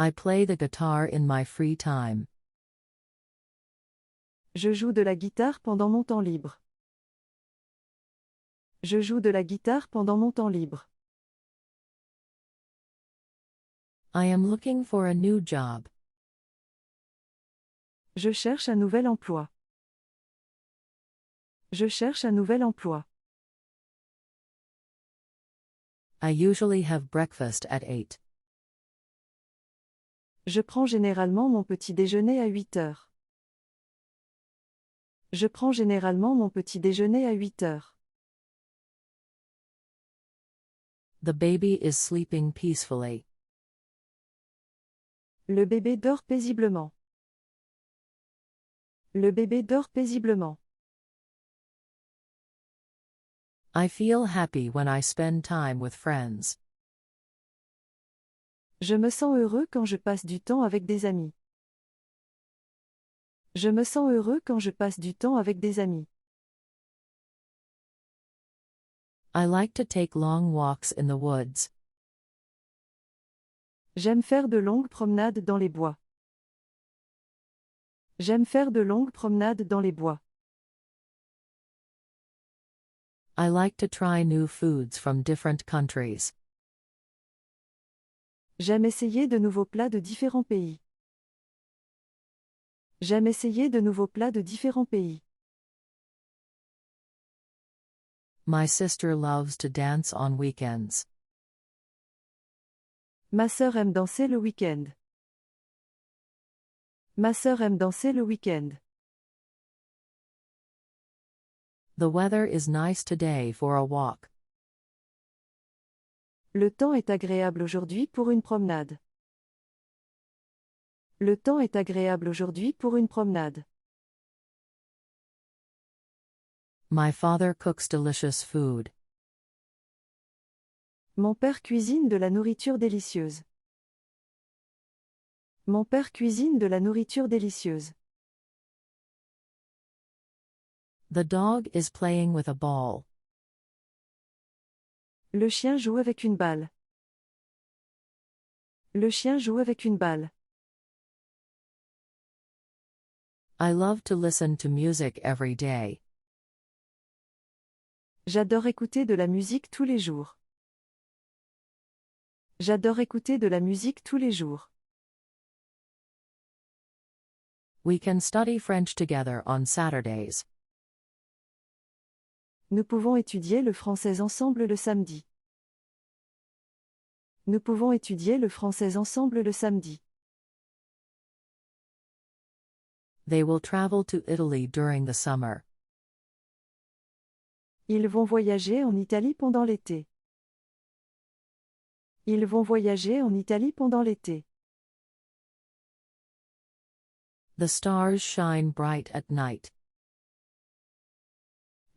I play the guitar in my free time. Je joue de la guitare pendant mon temps libre. Je joue de la guitare pendant mon temps libre. I am looking for a new job. Je cherche un nouvel emploi. Je cherche un nouvel emploi. I usually have breakfast at 8. Je prends généralement mon petit déjeuner à 8 heures. Je prends généralement mon petit déjeuner à 8 heures. The baby is sleeping peacefully. Le bébé dort paisiblement. Le bébé dort paisiblement. I feel happy when I spend time with friends. Je me sens heureux quand je passe du temps avec des amis. Je me sens heureux quand je passe du temps avec des amis. I like to take long walks in the woods. J'aime faire de longues promenades dans les bois. J'aime faire de longues promenades dans les bois. I like to try new foods from different countries. J'aime essayer de nouveaux plats de différents pays. J'aime essayer de nouveaux plats de différents pays. My sister loves to dance on weekends. Ma sœur aime danser le week-end. Ma sœur aime danser le week-end. The weather is nice today for a walk. Le temps est agréable aujourd'hui pour une promenade. Le temps est agréable aujourd'hui pour une promenade. My father cooks delicious food. Mon père cuisine de la nourriture délicieuse. Mon père cuisine de la nourriture délicieuse. The dog is playing with a ball. Le chien joue avec une balle. Le chien joue avec une balle. I love to listen to music every day. J'adore écouter de la musique tous les jours. J'adore écouter de la musique tous les jours. We can study French together on Saturdays. Nous pouvons étudier le français ensemble le samedi. Nous pouvons étudier le français ensemble le samedi. They will travel to Italy during the summer. Ils vont voyager en Italie pendant l'été. Ils vont voyager en Italie pendant l'été. The stars shine bright at night.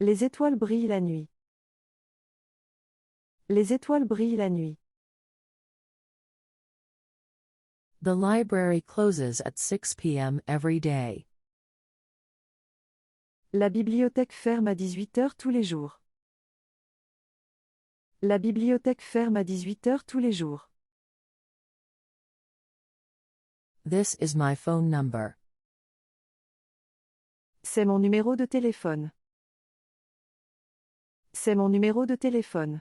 Les étoiles brillent la nuit. Les étoiles brillent la nuit. The library closes at 6 p.m. every day. La bibliothèque ferme à 18 heures tous les jours. La bibliothèque ferme à 18 heures tous les jours. This is my phone number. C'est mon numéro de téléphone. C'est mon numéro de téléphone.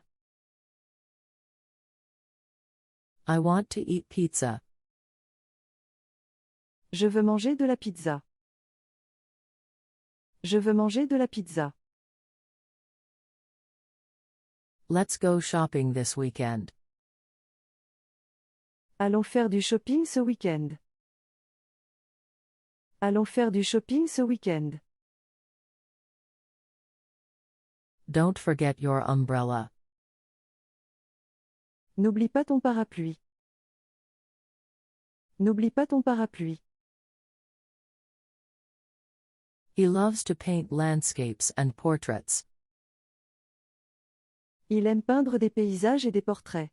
I want to eat pizza. Je veux manger de la pizza. Je veux manger de la pizza. Let's go shopping this weekend. Allons faire du shopping ce week-end. Allons faire du shopping ce week-end. Don't forget your umbrella. N'oublie pas ton parapluie. N'oublie pas ton parapluie. He loves to paint landscapes and portraits. Il aime peindre des paysages et des portraits.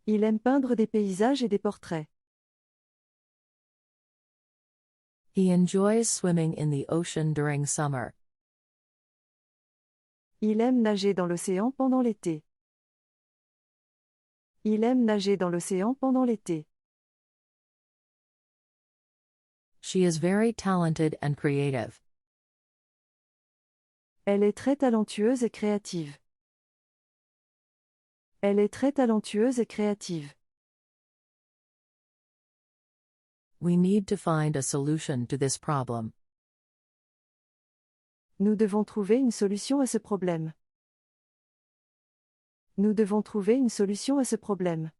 Il aime peindre des paysages et des portraits. He enjoys swimming in the ocean during summer. Il aime nager dans l'océan pendant l'été. Il aime nager dans l'océan pendant l'été. She is very talented and creative. Elle est très talentueuse et créative. Elle est très talentueuse et créative. We need to find a solution to this problem. Nous devons trouver une solution à ce problème. Nous devons trouver une solution à ce problème.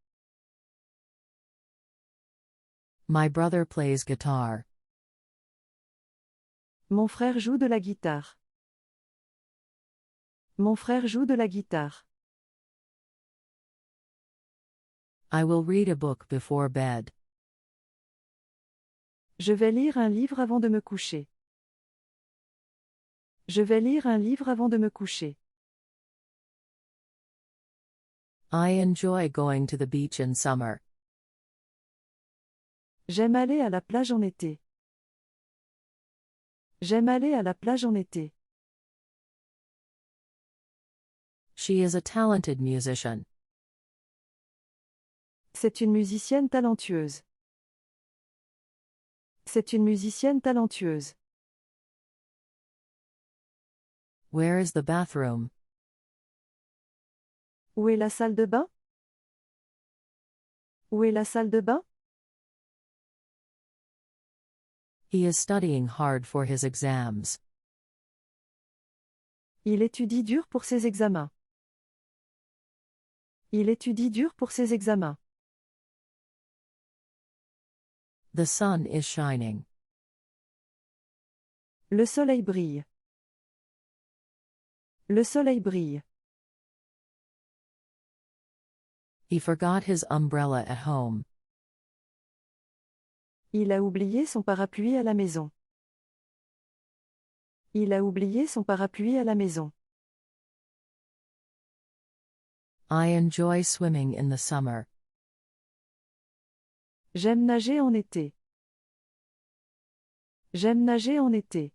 My brother plays guitar. Mon frère joue de la guitare. Mon frère joue de la guitare. I will read a book before bed. Je vais lire un livre avant de me coucher. Je vais lire un livre avant de me coucher. I enjoy going to the beach in summer. J'aime aller à la plage en été. J'aime aller à la plage en été. She is a talented musician. C'est une musicienne talentueuse. C'est une musicienne talentueuse. Where is the bathroom? Où est la salle de bain? Où est la salle de bain? He is studying hard for his exams. Il étudie dur pour ses examens. Il étudie dur pour ses examens. The sun is shining. Le soleil brille. Le soleil brille. He forgot his umbrella at home. Il a oublié son parapluie à la maison. Il a oublié son parapluie à la maison. I enjoy swimming in the summer. J'aime nager en été. J'aime nager en été.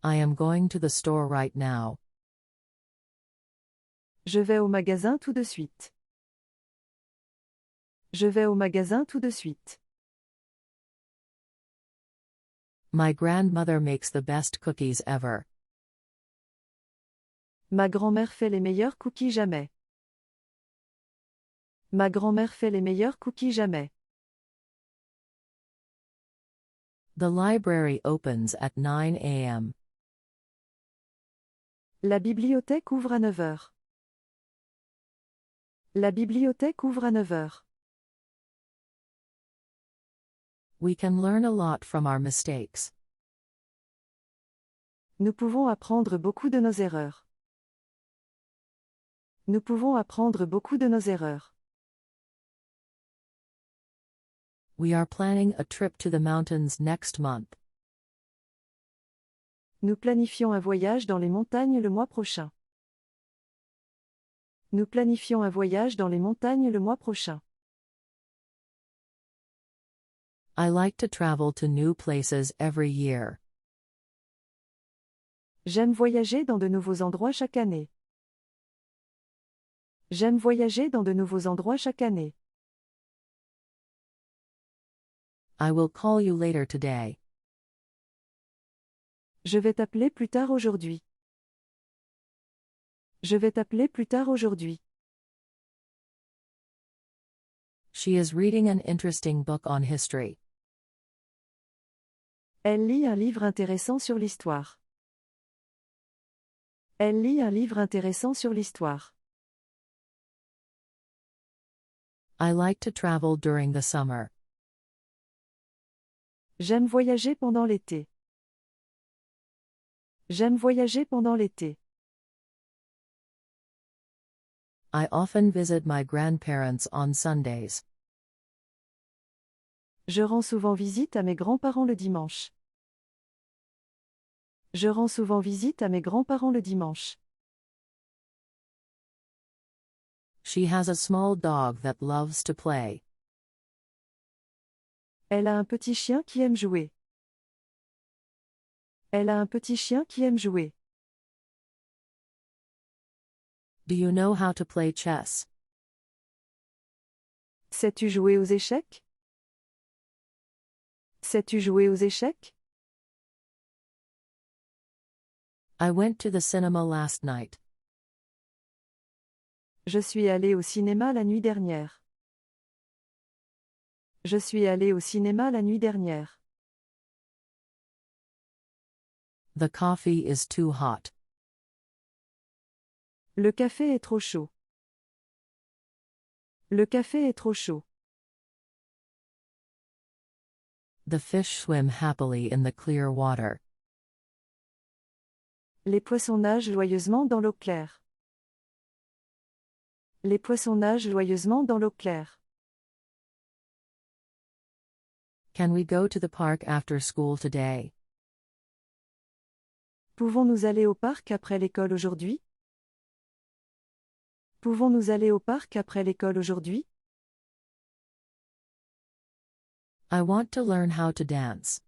I am going to the store right now. Je vais au magasin tout de suite. Je vais au magasin tout de suite. My grandmother makes the best cookies ever. Ma grand-mère fait les meilleurs cookies jamais. Ma grand-mère fait les meilleurs cookies jamais. The library opens at 9 a.m. La bibliothèque ouvre à 9 heures. La bibliothèque ouvre à 9 heures. We can learn a lot from our mistakes. Nous pouvons apprendre beaucoup de nos erreurs. Nous pouvons apprendre beaucoup de nos erreurs. We are planning a trip to the mountains next month. Nous planifions un voyage dans les montagnes le mois prochain. Nous planifions un voyage dans les montagnes le mois prochain. I like to travel to new places every year. J'aime voyager dans de nouveaux endroits chaque année. J'aime voyager dans de nouveaux endroits chaque année. I will call you later today. Je vais t'appeler plus tard aujourd'hui. Je vais t'appeler plus tard aujourd'hui. She is reading an interesting book on history. Elle lit un livre intéressant sur l'histoire. Elle lit un livre intéressant sur l'histoire. I like to travel during the summer. J'aime voyager pendant l'été. J'aime voyager pendant l'été. I often visit my grandparents on Sundays. Je rends souvent visite à mes grands-parents le dimanche. Je rends souvent visite à mes grands-parents le dimanche. She has a small dog that loves to play. Elle a un petit chien qui aime jouer. Elle a un petit chien qui aime jouer. Do you know how to play chess? Sais-tu jouer aux échecs? Sais-tu jouer aux échecs? I went to the cinema last night. Je suis allé au cinéma la nuit dernière. Je suis allé au cinéma la nuit dernière. The coffee is too hot. Le café est trop chaud. Le café est trop chaud. The fish swim happily in the clear water. Les poissons nagent joyeusement dans l'eau claire. Les poissons nagent joyeusement dans l'eau claire. Can we go to the park after school today? Pouvons-nous aller au parc après l'école aujourd'hui? Pouvons-nous aller au parc après l'école aujourd'hui? I want to learn how to dance.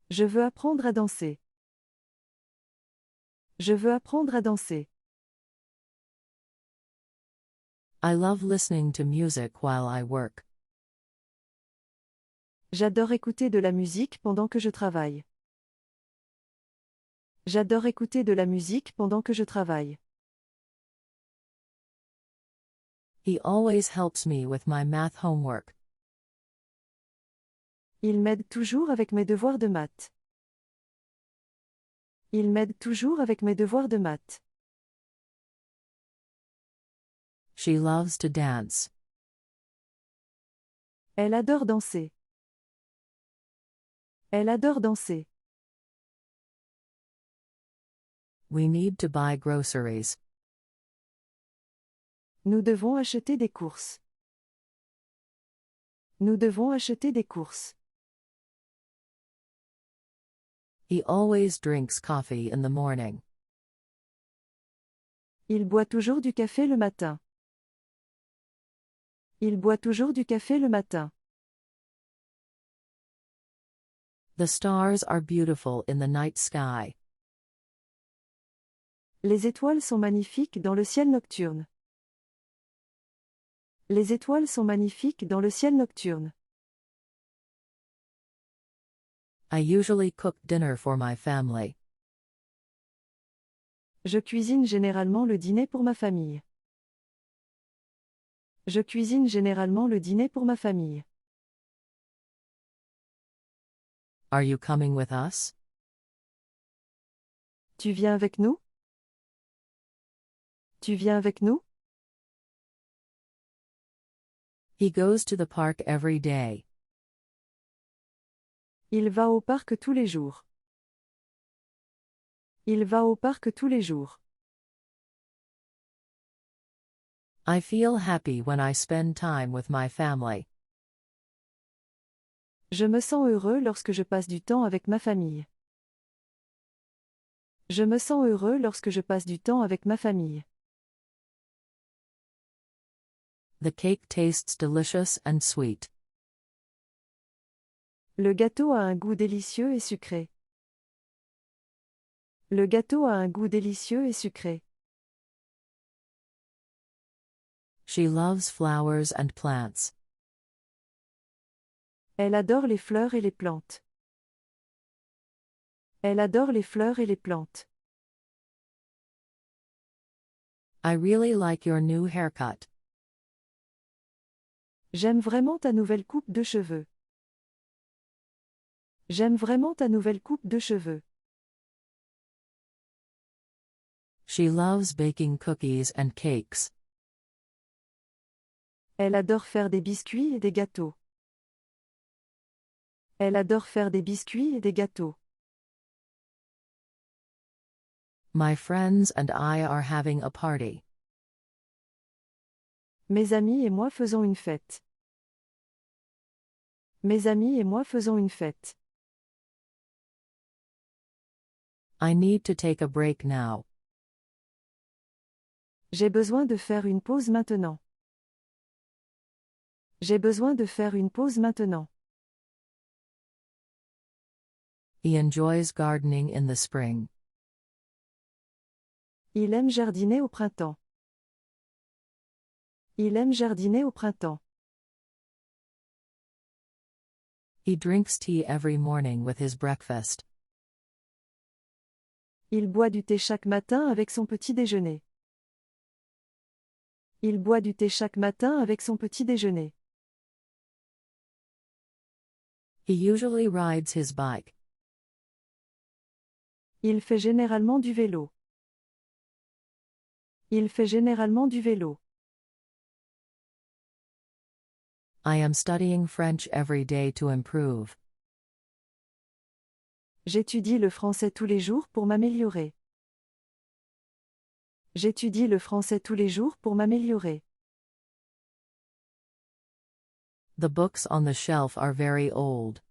Je veux apprendre à danser. Je veux apprendre à danser. I love listening to music while I work. J'adore écouter de la musique pendant que je travaille. J'adore écouter de la musique pendant que je travaille. He always helps me with my math homework. Il m'aide toujours avec mes devoirs de maths. Il m'aide toujours avec mes devoirs de maths. She loves to dance. Elle adore danser. Elle adore danser. We need to buy groceries. Nous devons acheter des courses. Nous devons acheter des courses. He always drinks coffee in the morning. Il boit toujours du café le matin. Il boit toujours du café le matin. The stars are beautiful in the night sky. Les étoiles sont magnifiques dans le ciel nocturne. Les étoiles sont magnifiques dans le ciel nocturne. I usually cook dinner for my family. Je cuisine généralement le dîner pour ma famille. Je cuisine généralement le dîner pour ma famille. Are you coming with us? Tu viens avec nous? Tu viens avec nous? He goes to the park every day. Il va au parc tous les jours. Il va au parc tous les jours. I feel happy when I spend time with my family. Je me sens heureux lorsque je passe du temps avec ma famille. Je me sens heureux lorsque je passe du temps avec ma famille. The cake tastes delicious and sweet. Le gâteau a un goût délicieux et sucré. Le gâteau a un goût délicieux et sucré. She loves flowers and plants. Elle adore les fleurs et les plantes. Elle adore les fleurs et les plantes. I really like your new haircut. J'aime vraiment ta nouvelle coupe de cheveux. J'aime vraiment ta nouvelle coupe de cheveux. She loves baking cookies and cakes. Elle adore faire des biscuits et des gâteaux. Elle adore faire des biscuits et des gâteaux. My friends and I are having a party. Mes amis et moi faisons une fête. Mes amis et moi faisons une fête. I need to take a break now. J'ai besoin de faire une pause maintenant. J'ai besoin de faire une pause maintenant. He enjoys gardening in the spring. Il aime jardiner au printemps. Il aime jardiner au printemps. He drinks tea every morning with his breakfast. Il boit du thé chaque matin avec son petit déjeuner. Il boit du thé chaque matin avec son petit déjeuner. He usually rides his bike. Il fait généralement du vélo. Il fait généralement du vélo. I am studying French every day to improve. J'étudie le français tous les jours pour m'améliorer. J'étudie le français tous les jours pour m'améliorer. The books on the shelf are very old.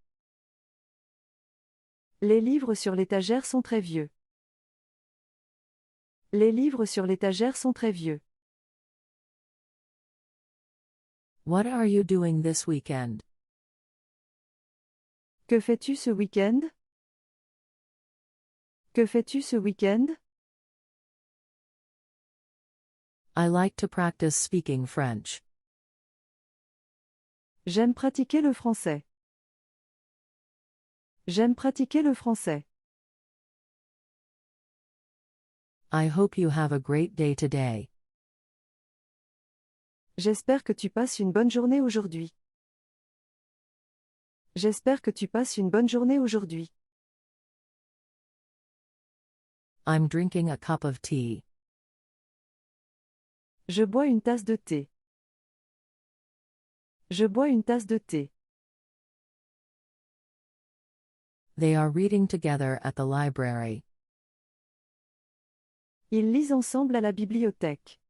Les livres sur l'étagère sont très vieux. Les livres sur l'étagère sont très vieux. What are you doing this weekend? Que fais-tu ce week-end? Que fais-tu ce week-end? I like to practice speaking French. J'aime pratiquer le français. J'aime pratiquer le français. I hope you have a great day today. J'espère que tu passes une bonne journée aujourd'hui. J'espère que tu passes une bonne journée aujourd'hui. I'm drinking a cup of tea. Je bois une tasse de thé. Je bois une tasse de thé. They are reading together at the library. Ils lisent ensemble à la bibliothèque.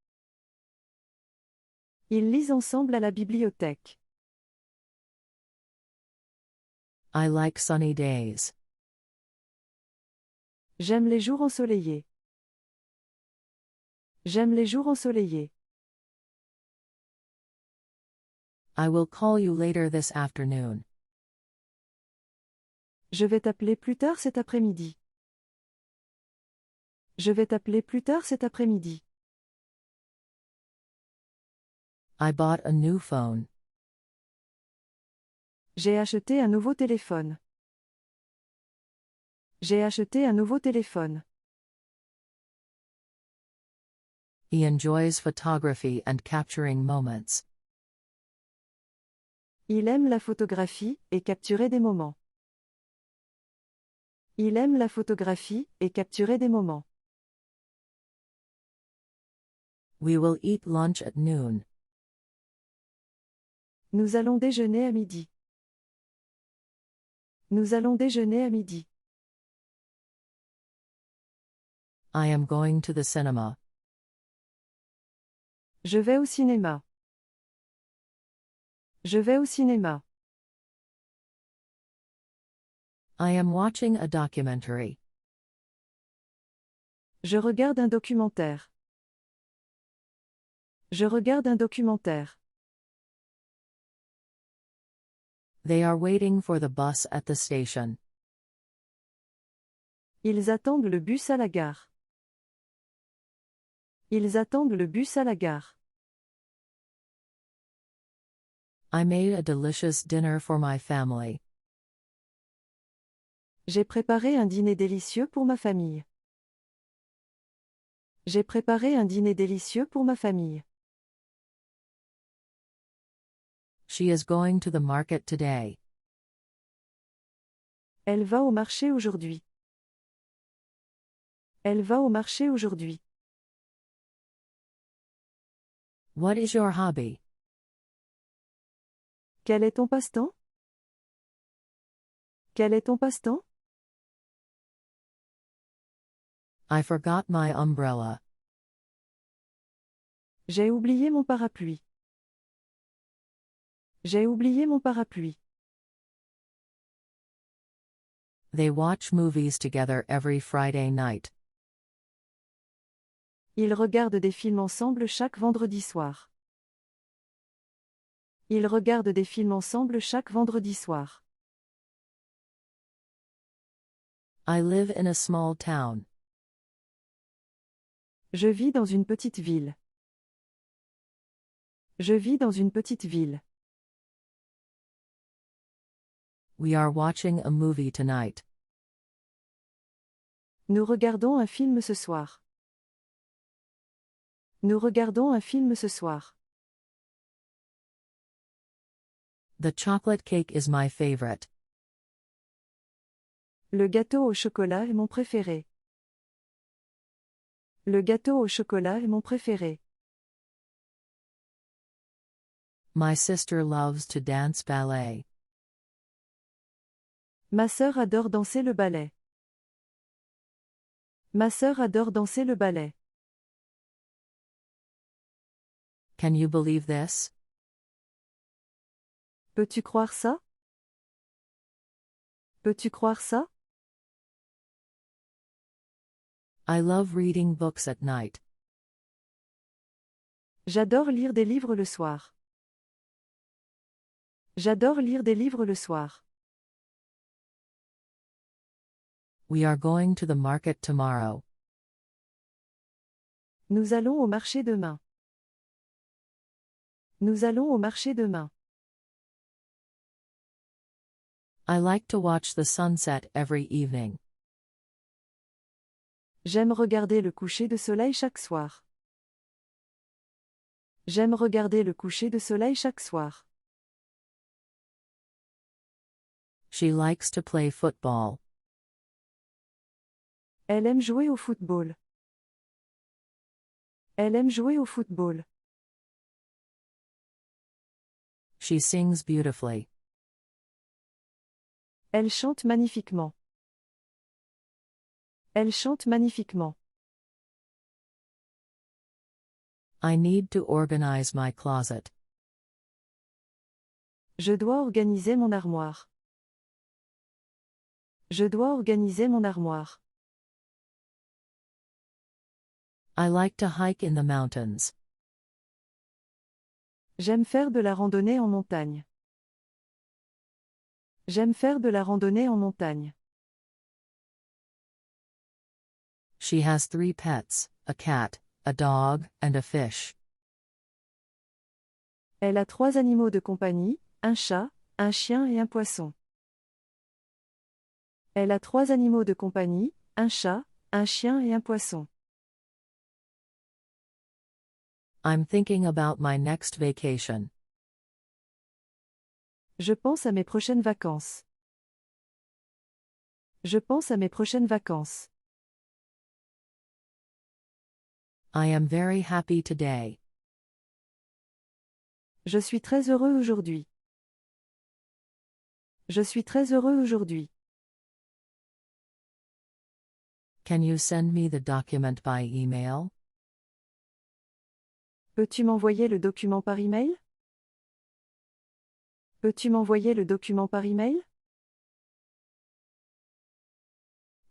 Ils lisent ensemble à la bibliothèque. I like sunny days. J'aime les jours ensoleillés. J'aime les jours ensoleillés. I will call you later this afternoon. Je vais t'appeler plus tard cet après-midi. Je vais t'appeler plus tard cet après-midi. I bought a new phone. J'ai acheté un nouveau téléphone. J'ai acheté un nouveau téléphone. He enjoys photography and capturing moments. Il aime la photographie et capturer des moments. Il aime la photographie et capturer des moments. We will eat lunch at noon. Nous allons déjeuner à midi. Nous allons déjeuner à midi. I am going to the cinema. Je vais au cinéma. Je vais au cinéma. I am watching a documentary. Je regarde un documentaire. Je regarde un documentaire. They are waiting for the bus at the station. Ils attendent le bus à la gare. Ils attendent le bus à la gare. I made a delicious dinner for my family. J'ai préparé un dîner délicieux pour ma famille. J'ai préparé un dîner délicieux pour ma famille. She is going to the market today. Elle va au marché aujourd'hui. Elle va au marché aujourd'hui. What is your hobby? Quel est ton passe-temps? Quel est ton passe-temps? I forgot my umbrella. J'ai oublié mon parapluie. J'ai oublié mon parapluie. They watch movies together every Friday night. Ils regardent des films ensemble chaque vendredi soir. Ils regardent des films ensemble chaque vendredi soir. I live in a small town. Je vis dans une petite ville. Je vis dans une petite ville. We are watching a movie tonight. Nous regardons un film ce soir. Nous regardons un film ce soir. The chocolate cake is my favorite. Le gâteau au chocolat est mon préféré. Le gâteau au chocolat est mon préféré. My sister loves to dance ballet. Ma sœur adore danser le ballet. Ma sœur adore danser le ballet. Can you believe this? Peux-tu croire ça? Peux-tu croire ça? I love reading books at night. J'adore lire des livres le soir. J'adore lire des livres le soir. We are going to the market tomorrow. Nous allons au marché demain. Nous allons au marché demain. I like to watch the sunset every evening. J'aime regarder le coucher de soleil chaque soir. J'aime regarder le coucher de soleil chaque soir. She likes to play football. Elle aime jouer au football. Elle aime jouer au football. She sings beautifully. Elle chante magnifiquement. Elle chante magnifiquement. I need to organize my closet. Je dois organiser mon armoire. Je dois organiser mon armoire. I like to hike in the mountains. J'aime faire de la randonnée en montagne. J'aime faire de la randonnée en montagne. She has 3 pets, a cat, a dog, and a fish. Elle a 3 animaux de compagnie, un chat, un chien et un poisson. Elle a 3 animaux de compagnie, un chat, un chien et un poisson. I'm thinking about my next vacation. Je pense à mes prochaines vacances. Je pense à mes prochaines vacances. I am very happy today. Je suis très heureux aujourd'hui. Je suis très heureux aujourd'hui. Can you send me the document by email? Peux-tu m'envoyer le document par email? Peux-tu m'envoyer le document par email?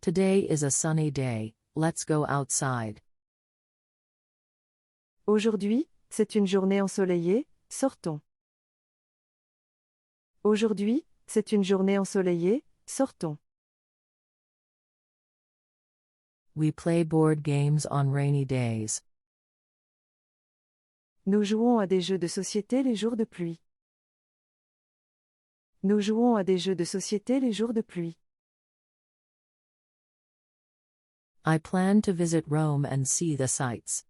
Today is a sunny day, let's go outside. Aujourd'hui, c'est une journée ensoleillée, sortons. Aujourd'hui, c'est une journée ensoleillée, sortons. We play board games on rainy days. Nous jouons à des jeux de société les jours de pluie. Nous jouons à des jeux de société les jours de pluie. I plan to visit Rome and see the sights.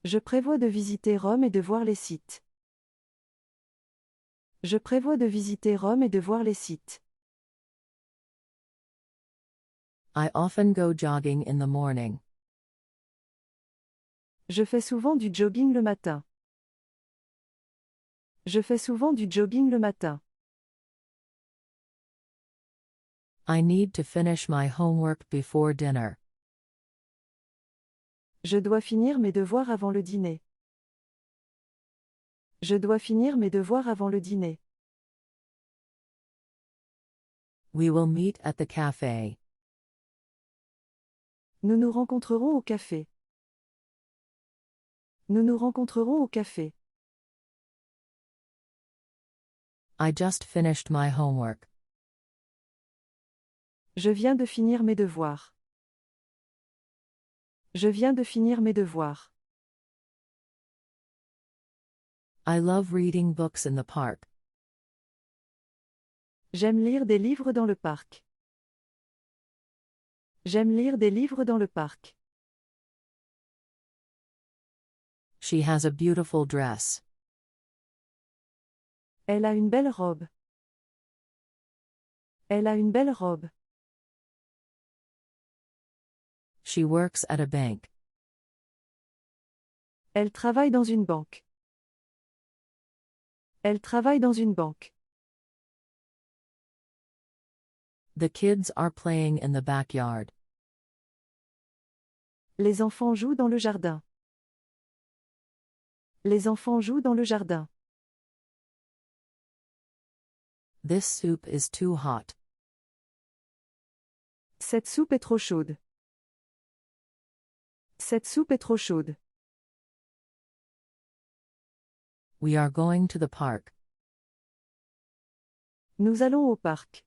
Je prévois de visiter Rome et de voir les sites. Je prévois de visiter Rome et de voir les sites. I often go jogging in the morning. Je fais souvent du jogging le matin. Je fais souvent du jogging le matin. I need to finish my homework before dinner. Je dois finir mes devoirs avant le dîner. Je dois finir mes devoirs avant le dîner. We will meet at the cafe. Nous nous rencontrerons au café. Nous nous rencontrerons au café. I just finished my homework. Je viens de finir mes devoirs. Je viens de finir mes devoirs. I love reading books in the park. J'aime lire des livres dans le parc. J'aime lire des livres dans le parc. She has a beautiful dress. Elle a une belle robe. Elle a une belle robe. She works at a bank. Elle travaille dans une banque. Elle travaille dans une banque. The kids are playing in the backyard. Les enfants jouent dans le jardin. Les enfants jouent dans le jardin. This soup is too hot. Cette soupe est trop chaude. Cette soupe est trop chaude. We are going to the park. Nous allons au parc.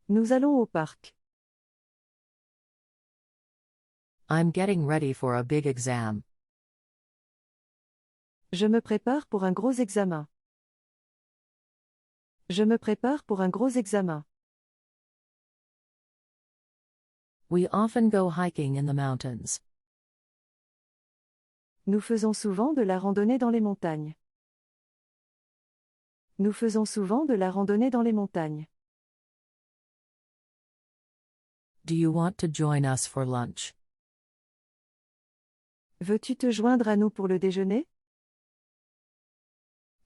Nous allons au parc. I'm getting ready for a big exam. Je me prépare pour un gros examen. Je me prépare pour un gros examen. We often go hiking in the mountains. Nous faisons souvent de la randonnée dans les montagnes. Nous faisons souvent de la randonnée dans les montagnes. Do you want to join us for lunch? Veux-tu te joindre à nous pour le déjeuner?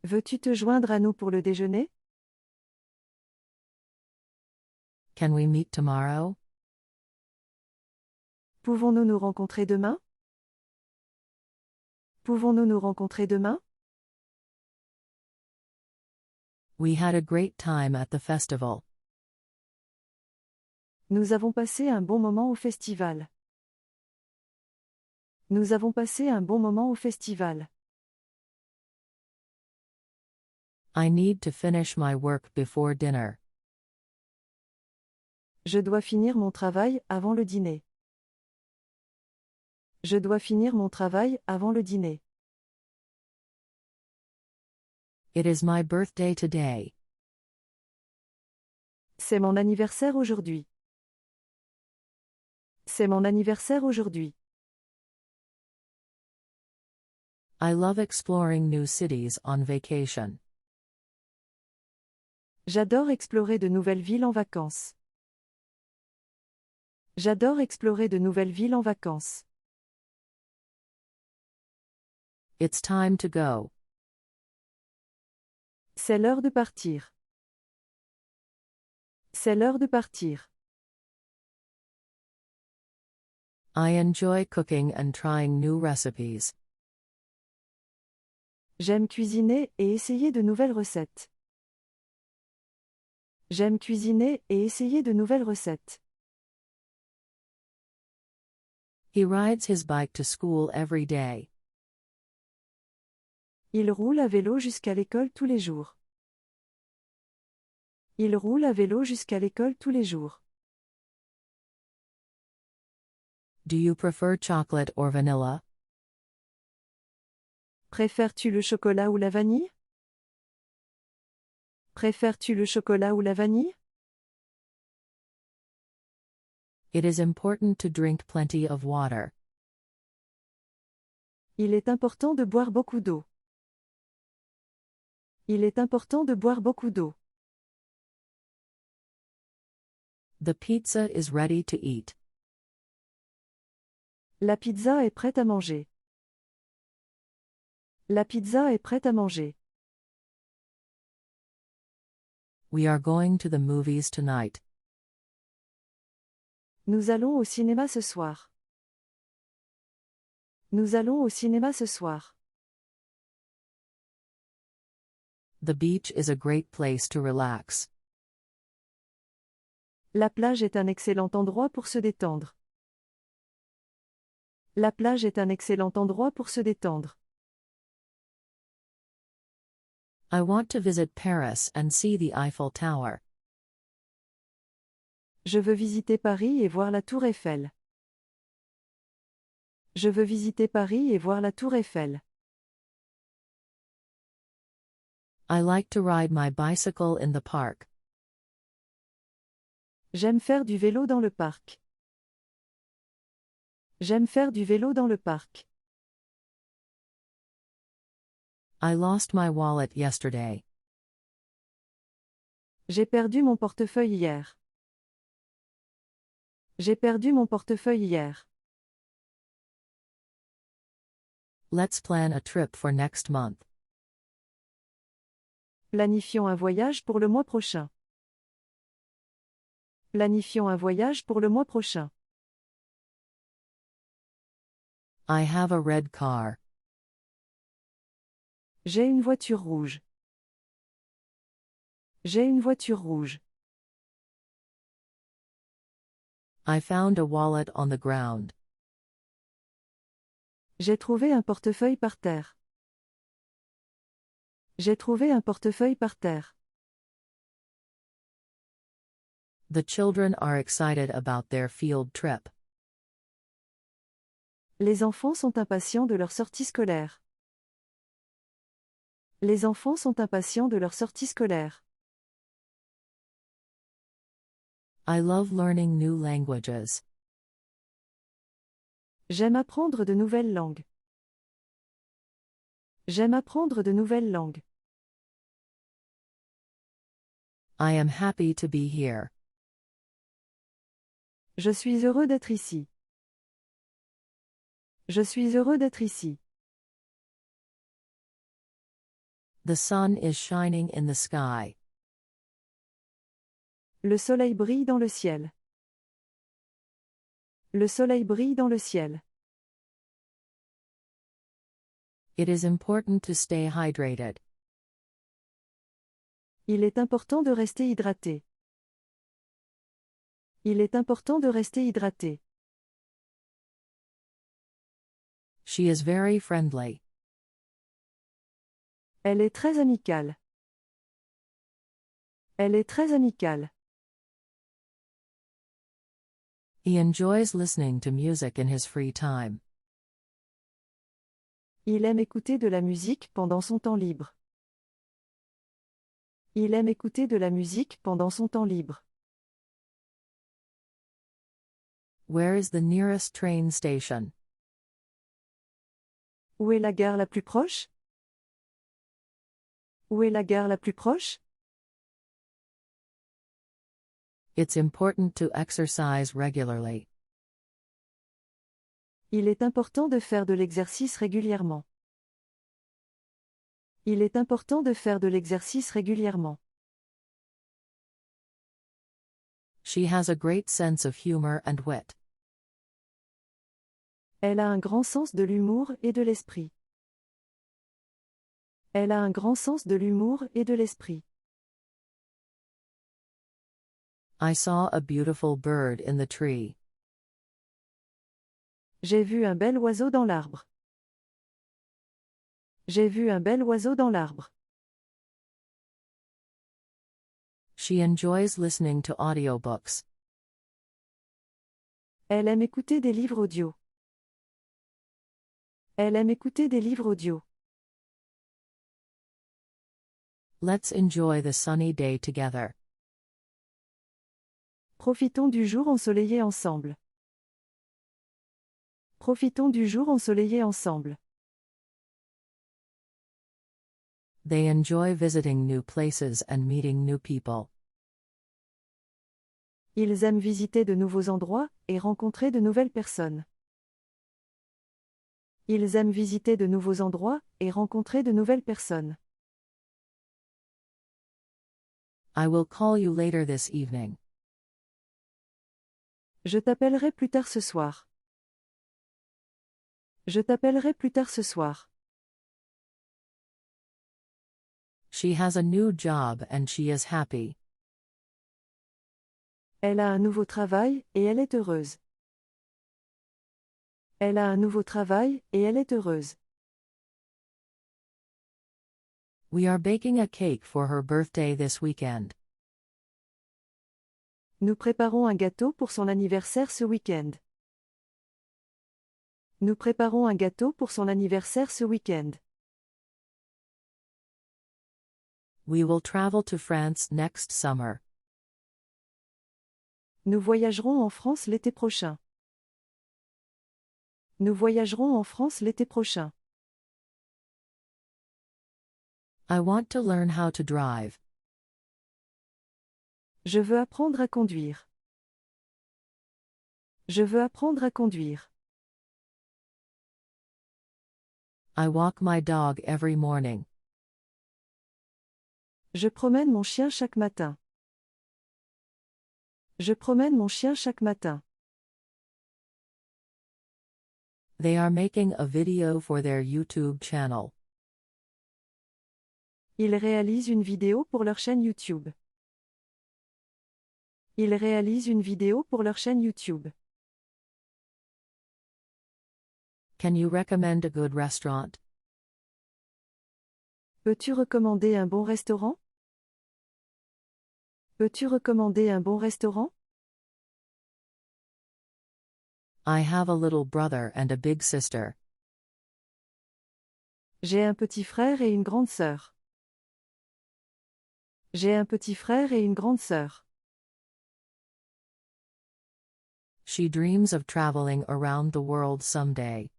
Veux-tu te joindre à nous pour le déjeuner? Can we meet tomorrow? Pouvons-nous nous rencontrer demain? Pouvons-nous nous rencontrer demain? We had a great time at the festival. Nous avons passé un bon moment au festival. Nous avons passé un bon moment au festival. I need to finish my work before dinner. Je dois finir mon travail avant le dîner. Je dois finir mon travail avant le dîner. It is my birthday today. C'est mon anniversaire aujourd'hui. C'est mon anniversaire aujourd'hui. I love exploring new cities on vacation. J'adore explorer de nouvelles villes en vacances. J'adore explorer de nouvelles villes en vacances. It's time to go. C'est l'heure de partir. C'est l'heure de partir. I enjoy cooking and trying new recipes. J'aime cuisiner et essayer de nouvelles recettes. J'aime cuisiner et essayer de nouvelles recettes. He rides his bike to school every day. Il roule à vélo jusqu'à l'école tous les jours. Il roule à vélo jusqu'à l'école tous les jours. Do you prefer chocolate or vanilla? Préfères-tu le chocolat ou la vanille? Préfères-tu le chocolat ou la vanille? It is important to drink plenty of water. Il est important de boire beaucoup d'eau. Il est important de boire beaucoup d'eau. The pizza is ready to eat. La pizza est prête à manger. La pizza est prête à manger. We are going to the movies tonight. Nous allons au cinéma ce soir. Nous allons au cinéma ce soir. The beach is a great place to relax. La plage est un excellent endroit pour se détendre. La plage est un excellent endroit pour se détendre. I want to visit Paris and see the Eiffel Tower. Je veux visiter Paris et voir la Tour Eiffel. Je veux visiter Paris et voir la Tour Eiffel. I like to ride my bicycle in the park. J'aime faire du vélo dans le parc. J'aime faire du vélo dans le parc. I lost my wallet yesterday. J'ai perdu mon portefeuille hier. J'ai perdu mon portefeuille hier. Let's plan a trip for next month. Planifions un voyage pour le mois prochain. Planifions un voyage pour le mois prochain. I have a red car. J'ai une voiture rouge. J'ai une voiture rouge. I found a wallet on the ground. J'ai trouvé un portefeuille par terre. J'ai trouvé un portefeuille par terre. The children are excited about their field trip. Les enfants sont impatients de leur sortie scolaire. Les enfants sont impatients de leur sortie scolaire. I love learning new languages. J'aime apprendre de nouvelles langues. J'aime apprendre de nouvelles langues. I am happy to be here. Je suis heureux d'être ici. Je suis heureux d'être ici. The sun is shining in the sky. Le soleil brille dans le ciel. Le soleil brille dans le ciel. It is important to stay hydrated. Il est important de rester hydraté. Il est important de rester hydraté. She is very friendly. Elle est très amicale. Elle est très amicale. He enjoys listening to music in his free time. Il aime écouter de la musique pendant son temps libre. Il aime écouter de la musique pendant son temps libre. Where is the nearest train station? Où est la gare la plus proche? Où est la gare la plus proche? It's important to exercise regularly. Il est important de faire de l'exercice régulièrement. Il est important de faire de l'exercice régulièrement. She has a great sense of humor and wit. Elle a un grand sens de l'humour et de l'esprit. Elle a un grand sens de l'humour et de l'esprit. I saw a beautiful bird in the tree. J'ai vu un bel oiseau dans l'arbre. J'ai vu un bel oiseau dans l'arbre. She enjoys listening to audiobooks. Elle aime écouter des livres audio. Elle aime écouter des livres audio. Let's enjoy the sunny day together. Profitons du jour ensoleillé ensemble. Profitons du jour ensoleillé ensemble. They enjoy visiting new places and meeting new people. Ils aiment visiter de nouveaux endroits et rencontrer de nouvelles personnes. Ils aiment visiter de nouveaux endroits et rencontrer de nouvelles personnes. I will call you later this evening. Je t'appellerai plus tard ce soir. Je t'appellerai plus tard ce soir. She has a new job and she is happy. Elle a un nouveau travail et elle est heureuse. Elle a un nouveau travail et elle est heureuse. We are baking a cake for her birthday this weekend. Nous préparons un gâteau pour son anniversaire ce week-end. Nous préparons un gâteau pour son anniversaire ce week-end. We will travel to France next summer. Nous voyagerons en France l'été prochain. Nous voyagerons en France l'été prochain. I want to learn how to drive. Je veux apprendre à conduire. Je veux apprendre à conduire. I walk my dog every morning. Je promène mon chien chaque matin. Je promène mon chien chaque matin. They are making a video for their YouTube channel. Ils réalisent une vidéo pour leur chaîne YouTube. Ils réalisent une vidéo pour leur chaîne YouTube. Can you recommend a good restaurant? Peux-tu recommander un bon restaurant? Peux-tu recommander un bon restaurant? I have a little brother and a big sister. J'ai un petit frère et une grande sœur. J'ai un petit frère et une grande sœur. She dreams of traveling around the world someday.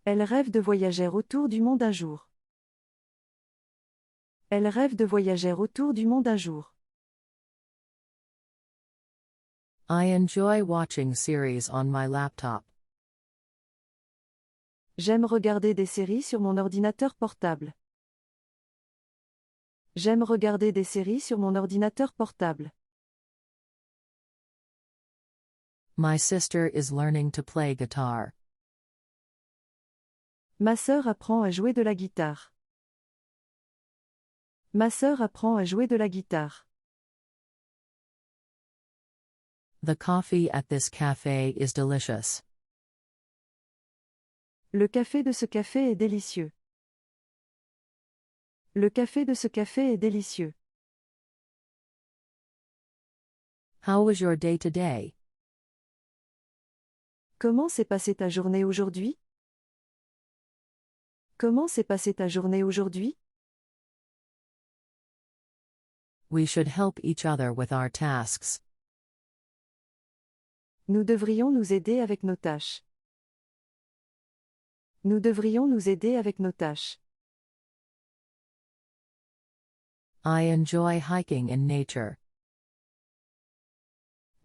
Elle rêve de voyager autour du monde un jour. Elle rêve de voyager autour du monde un jour. I enjoy watching series on my laptop. J'aime regarder des séries sur mon ordinateur portable. J'aime regarder des séries sur mon ordinateur portable. My sister is learning to play guitar. Ma sœur apprend à jouer de la guitare. Ma sœur apprend à jouer de la guitare. The coffee at this cafe is delicious. Le café de ce café est délicieux. Le café de ce café est délicieux. How was your day today? Comment s'est passée ta journée aujourd'hui? Comment s'est passée ta journée aujourd'hui? We should help each other with our tasks. Nous devrions nous aider avec nos tâches. Nous devrions nous aider avec nos tâches. I enjoy hiking in nature.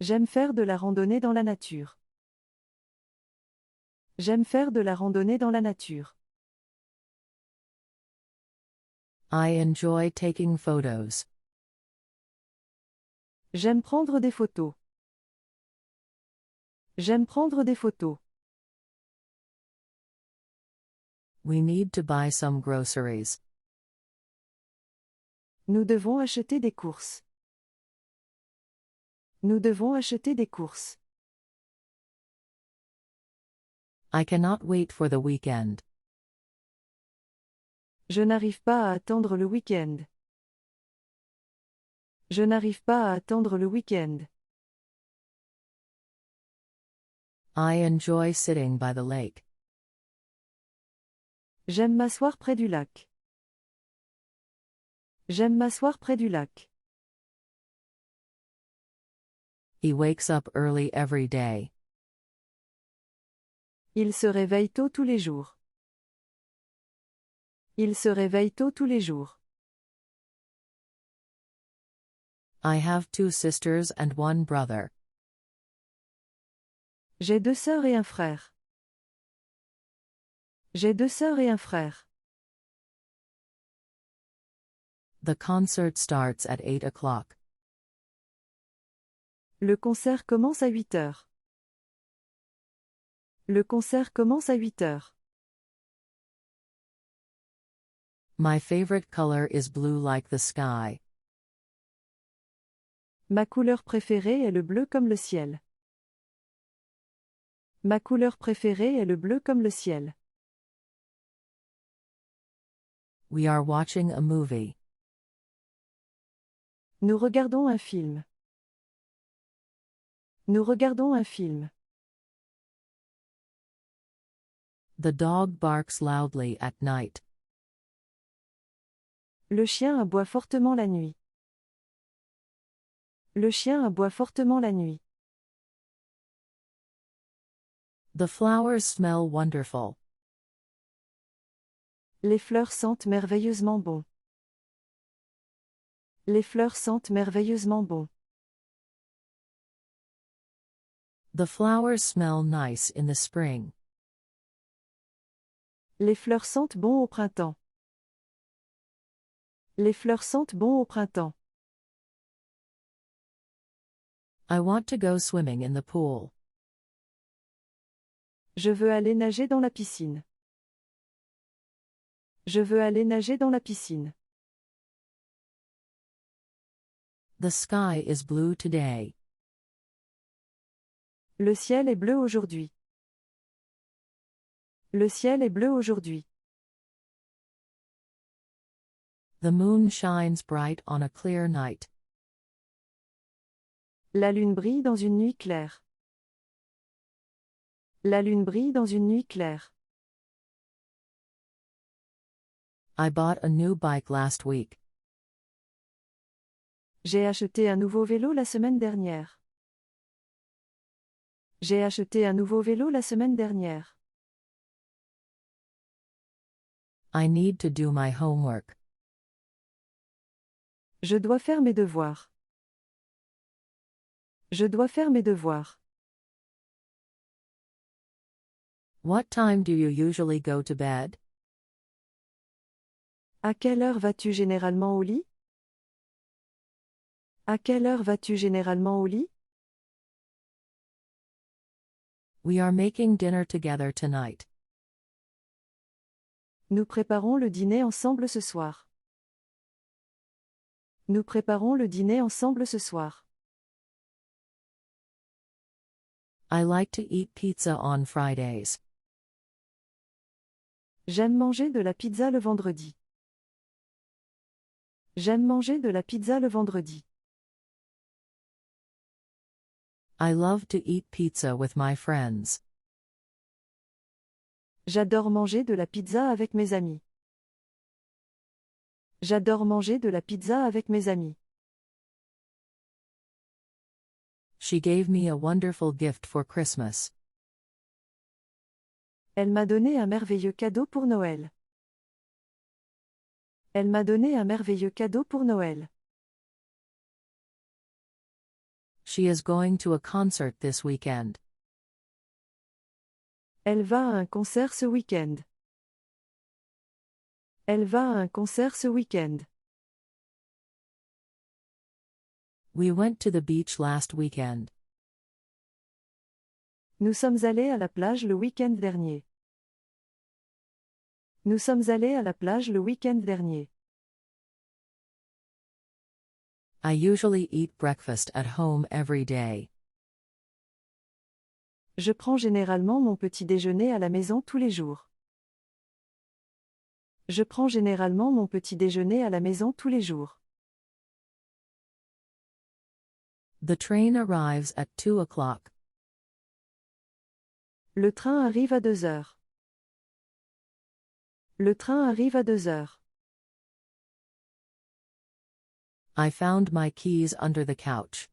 J'aime faire de la randonnée dans la nature. J'aime faire de la randonnée dans la nature. I enjoy taking photos. J'aime prendre des photos. J'aime prendre des photos. We need to buy some groceries. Nous devons acheter des courses. Nous devons acheter des courses. I cannot wait for the weekend. Je n'arrive pas à attendre le week-end. Je n'arrive pas à attendre le week-end. I enjoy sitting by the lake. J'aime m'asseoir près du lac. J'aime m'asseoir près du lac. He wakes up early every day. Il se réveille tôt tous les jours. Il se réveille tôt tous les jours. I have 2 sisters and 1 brother. J'ai 2 sœurs et un frère. J'ai 2 sœurs et un frère. The concert starts at 8 o'clock. Le concert commence à 8 heures. Le concert commence à 8 heures. My favorite color is blue like the sky. Ma couleur préférée est le bleu comme le ciel. Ma couleur préférée est le bleu comme le ciel. We are watching a movie. Nous regardons un film. Nous regardons un film. The dog barks loudly at night. Le chien aboie fortement la nuit. Le chien aboie fortement la nuit. The flowers smell wonderful. Les fleurs sentent merveilleusement bon. Les fleurs sentent merveilleusement bon. The flowers smell nice in the spring. Les fleurs sentent bon au printemps. Les fleurs sentent bon au printemps. I want to go swimming in the pool. Je veux aller nager dans la piscine. Je veux aller nager dans la piscine. The sky is blue today. Le ciel est bleu aujourd'hui. Le ciel est bleu aujourd'hui. The moon shines bright on a clear night. La lune brille dans une nuit claire. La lune brille dans une nuit claire. I bought a new bike last week. J'ai acheté un nouveau vélo la semaine dernière. J'ai acheté un nouveau vélo la semaine dernière. I need to do my homework. Je dois faire mes devoirs. Je dois faire mes devoirs. What time do you usually go to bed? À quelle heure vas-tu généralement au lit? À quelle heure vas-tu généralement au lit? We are making dinner together tonight. Nous préparons le dîner ensemble ce soir. Nous préparons le dîner ensemble ce soir. I like to eat pizza on Fridays. J'aime manger de la pizza le vendredi. J'aime manger de la pizza le vendredi. I love to eat pizza with my friends. J'adore manger de la pizza avec mes amis. J'adore manger de la pizza avec mes amis. She gave me a wonderful gift for Christmas. Elle m'a donné un merveilleux cadeau pour Noël. Elle m'a donné un merveilleux cadeau pour Noël. She is going to a concert this weekend. Elle va à un concert ce week-end. Elle va à un concert ce week-end. We went to the beach last weekend. Nous sommes allés à la plage le week-end dernier. Nous sommes allés à la plage le week-end dernier. I usually eat breakfast at home every day. Je prends généralement mon petit déjeuner à la maison tous les jours. Je prends généralement mon petit déjeuner à la maison tous les jours. The train arrives at 2 o'clock. Le train arrive à 2 heures. Le train arrive à 2 heures. I found my keys under the couch.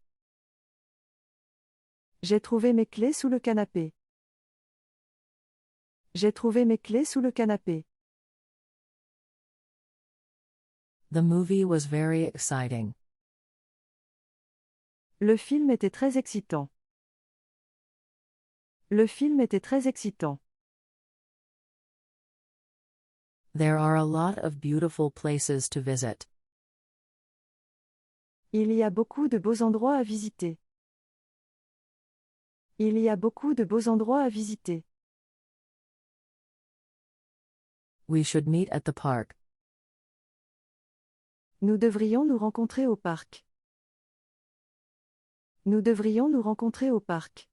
J'ai trouvé mes clés sous le canapé. J'ai trouvé mes clés sous le canapé. The movie was very exciting. Le film était très excitant. Le film était très excitant. There are a lot of beautiful places to visit. Il y a beaucoup de beaux endroits à visiter. Il y a beaucoup de beaux endroits à visiter. We should meet at the park. Nous devrions nous rencontrer au parc. Nous devrions nous rencontrer au parc.